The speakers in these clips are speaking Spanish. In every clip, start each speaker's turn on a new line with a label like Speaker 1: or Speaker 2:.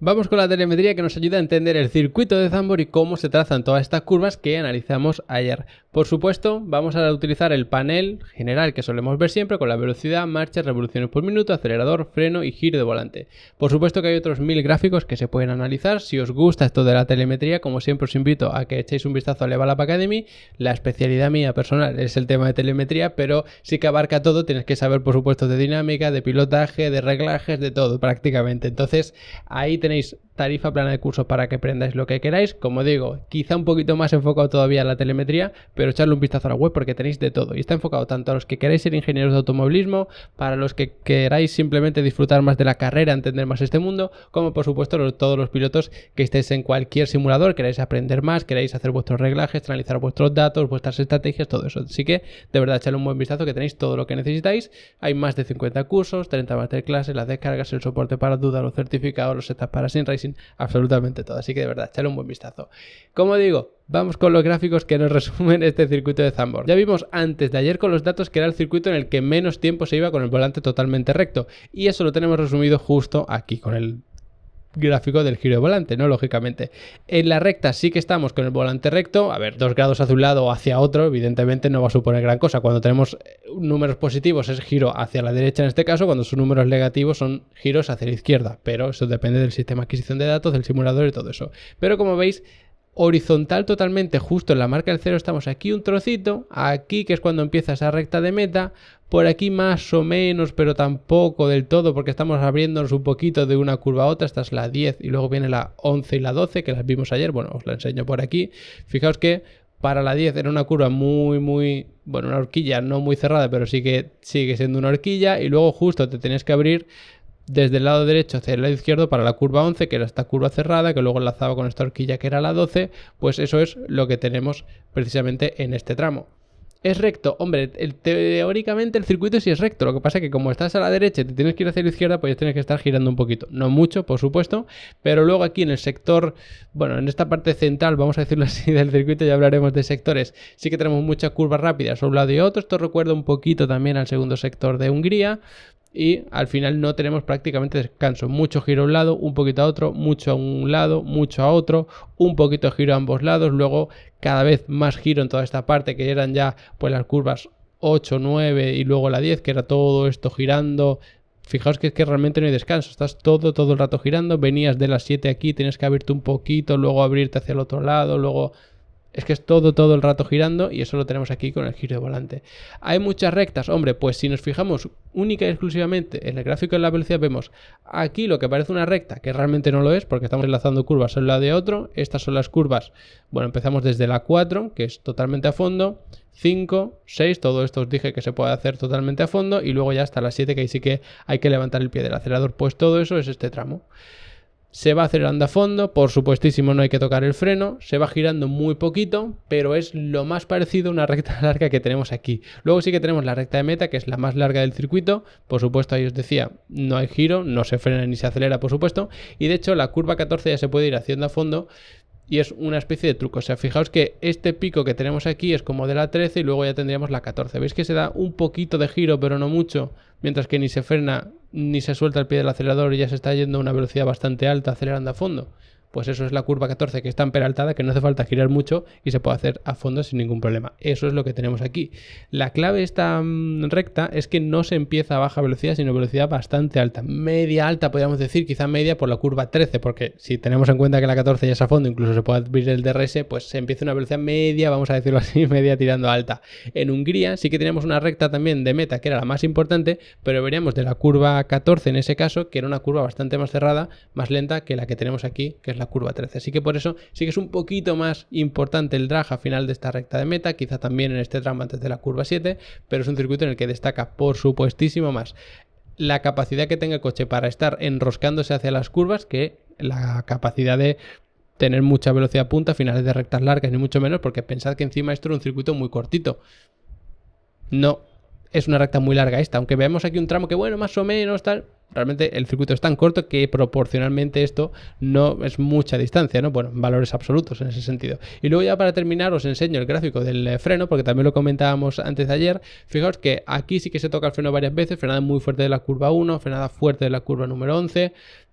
Speaker 1: Vamos con la telemetría que nos ayuda a entender el circuito de Zambor y cómo se trazan todas estas curvas que analizamos ayer. Por supuesto, vamos a utilizar el panel general que solemos ver siempre con la velocidad, marchas, revoluciones por minuto, acelerador, freno y giro de volante. Por supuesto que hay otros 1000 gráficos que se pueden analizar. Si os gusta esto de la telemetría, como siempre os invito a que echéis un vistazo a Level Up Academy. La especialidad mía personal es el tema de telemetría, pero sí que abarca todo. Tienes que saber, por supuesto, de dinámica, de pilotaje, de reglajes, de todo prácticamente. Entonces, ahí tenéis tarifa plana de curso para que aprendáis lo que queráis. Como digo, quizá un poquito más enfocado todavía a la telemetría, pero echarle un vistazo a la web porque tenéis de todo. Y está enfocado tanto a los que queráis ser ingenieros de automovilismo, para los que queráis simplemente disfrutar más de la carrera, entender más este mundo, como por supuesto todos los pilotos que estéis en cualquier simulador, queráis aprender más, queráis hacer vuestros reglajes, analizar vuestros datos, vuestras estrategias, todo eso. Así que de verdad echarle un buen vistazo que tenéis todo lo que necesitáis. Hay más de 50 cursos, 30 masterclasses, las descargas, el soporte para dudas, los certificados, los setups para Sim Racing, absolutamente todo. Así que de verdad, echarle un buen vistazo. Como digo, vamos con los gráficos que nos resumen este circuito de Zambor. Ya vimos antes de ayer con los datos que era el circuito en el que menos tiempo se iba con el volante totalmente recto. Y eso lo tenemos resumido justo aquí con el gráfico del giro de volante, ¿no? Lógicamente. En la recta sí que estamos con el volante recto. A ver, 2 grados hacia un lado o hacia otro, evidentemente no va a suponer gran cosa. Cuando tenemos números positivos es giro hacia la derecha en este caso, cuando son números negativos son giros hacia la izquierda. Pero eso depende del sistema de adquisición de datos, del simulador y todo eso. Pero como veis, horizontal totalmente, justo en la marca del cero estamos aquí un trocito, aquí que es cuando empieza esa recta de meta, por aquí más o menos, pero tampoco del todo porque estamos abriéndonos un poquito de una curva a otra. Esta es la 10 y luego viene la 11 y la 12 que las vimos ayer. Bueno, os la enseño por aquí. Fijaos que para la 10 era una curva muy, bueno, una horquilla no muy cerrada, pero sí que sigue siendo una horquilla, y luego justo te tenías que abrir desde el lado derecho hacia el lado izquierdo para la curva 11, que era esta curva cerrada, que luego enlazaba con esta horquilla que era la 12, pues eso es lo que tenemos precisamente en este tramo. ¿Es recto? Hombre, teóricamente el circuito sí es recto, lo que pasa es que como estás a la derecha y te tienes que ir hacia la izquierda, pues ya tienes que estar girando un poquito, no mucho, por supuesto, pero luego aquí en el sector, bueno, en esta parte central, vamos a decirlo así, del circuito, ya hablaremos de sectores, sí que tenemos muchas curvas rápidas a un lado y otro. Esto recuerda un poquito también al segundo sector de Hungría. Y al final no tenemos prácticamente descanso, mucho giro a un lado, un poquito a otro, mucho a un lado, mucho a otro, un poquito de giro a ambos lados, luego cada vez más giro en toda esta parte que eran ya pues las curvas 8, 9 y luego la 10, que era todo esto girando. Fijaos que es que realmente no hay descanso, estás todo el rato girando, venías de las 7 aquí, tienes que abrirte un poquito, luego abrirte hacia el otro lado, luego... Es que es todo el rato girando, y eso lo tenemos aquí con el giro de volante. ¿Hay muchas rectas? Hombre, pues si nos fijamos única y exclusivamente en el gráfico de la velocidad, vemos aquí lo que parece una recta, que realmente no lo es, porque estamos enlazando curvas a un lado de otro. Estas son las curvas, bueno, empezamos desde la 4, que es totalmente a fondo, 5, 6, todo esto os dije que se puede hacer totalmente a fondo, y luego ya hasta la 7, que ahí sí que hay que levantar el pie del acelerador. Pues todo eso es este tramo. Se va acelerando a fondo, por supuestísimo no hay que tocar el freno, se va girando muy poquito, pero es lo más parecido a una recta larga que tenemos aquí. Luego sí que tenemos la recta de meta, que es la más larga del circuito. Por supuesto, ahí os decía, no hay giro, no se frena ni se acelera, por supuesto, y de hecho la curva 14 ya se puede ir haciendo a fondo, y es una especie de truco. O sea, fijaos que este pico que tenemos aquí es como de la 13 y luego ya tendríamos la 14. ¿Veis que se da un poquito de giro, pero no mucho? Mientras que ni se frena ni se suelta el pie del acelerador y ya se está yendo a una velocidad bastante alta acelerando a fondo. Pues eso es la curva 14, que es tan peraltada que no hace falta girar mucho y se puede hacer a fondo sin ningún problema. Eso es lo que tenemos aquí. La clave de esta recta es que no se empieza a baja velocidad, sino velocidad bastante alta. Media alta, podríamos decir, quizá media por la curva 13, porque si tenemos en cuenta que la 14 ya es a fondo, incluso se puede abrir el DRS, pues se empieza una velocidad media, vamos a decirlo así, media tirando alta. En Hungría sí que teníamos una recta también de meta, que era la más importante, pero veríamos de la curva 14 en ese caso, que era una curva bastante más cerrada, más lenta que la que tenemos aquí, que es la curva 13. Así que por eso sí que es un poquito más importante el drag a final de esta recta de meta, quizá también en este tramo antes de la curva 7, pero es un circuito en el que destaca por supuestísimo más la capacidad que tenga el coche para estar enroscándose hacia las curvas que la capacidad de tener mucha velocidad punta a finales de rectas largas, ni mucho menos, porque pensad que encima esto era un circuito muy cortito. No es una recta muy larga esta, aunque veamos aquí un tramo que bueno, más o menos tal, realmente el circuito es tan corto que proporcionalmente esto no es mucha distancia, ¿no? Bueno, valores absolutos en ese sentido. Y luego ya para terminar os enseño el gráfico del freno, porque también lo comentábamos antes de ayer. Fijaos que aquí sí que se toca el freno varias veces, frenada muy fuerte de la curva 1, frenada fuerte de la curva número 11,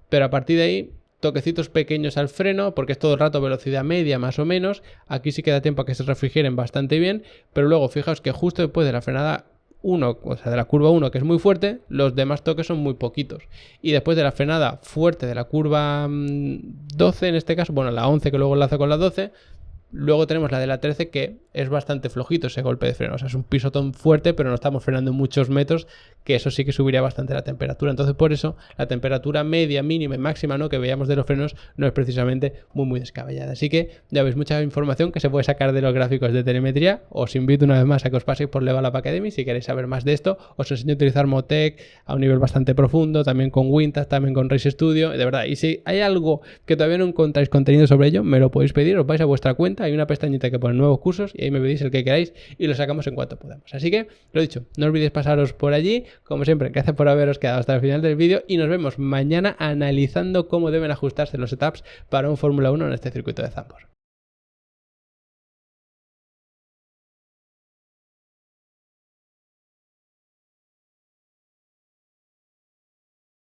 Speaker 1: pero a partir de ahí toquecitos pequeños al freno, porque es todo el rato velocidad media más o menos. Aquí sí queda tiempo a que se refrigeren bastante bien, pero luego fijaos que justo después de la frenada 1, o sea, de la curva 1, que es muy fuerte, los demás toques son muy poquitos. Y después de la frenada fuerte de la curva 12, en este caso, bueno, la 11 que luego enlaza con la 12, luego tenemos la de la 13 que es bastante flojito ese golpe de freno. O sea, es un pisotón fuerte, pero no estamos frenando muchos metros, que eso sí que subiría bastante la temperatura. Entonces, por eso, la temperatura media, mínima y máxima, ¿no?, que veíamos de los frenos no es precisamente muy descabellada. Así que ya veis mucha información que se puede sacar de los gráficos de telemetría. Os invito una vez más a que os paséis por Level Up Academy si queréis saber más de esto. Os enseño a utilizar Motec a un nivel bastante profundo, también con Wintag, también con Race Studio, de verdad. Y si hay algo que todavía no encontráis contenido sobre ello, me lo podéis pedir, os vais a vuestra cuenta, hay una pestañita que pone nuevos cursos y ahí me pedís el que queráis y lo sacamos en cuanto podamos. Así que, lo dicho, no olvidéis pasaros por allí. Como siempre, gracias por haberos quedado hasta el final del vídeo y nos vemos mañana analizando cómo deben ajustarse los setups para un Fórmula 1 en este circuito de Zandvoort.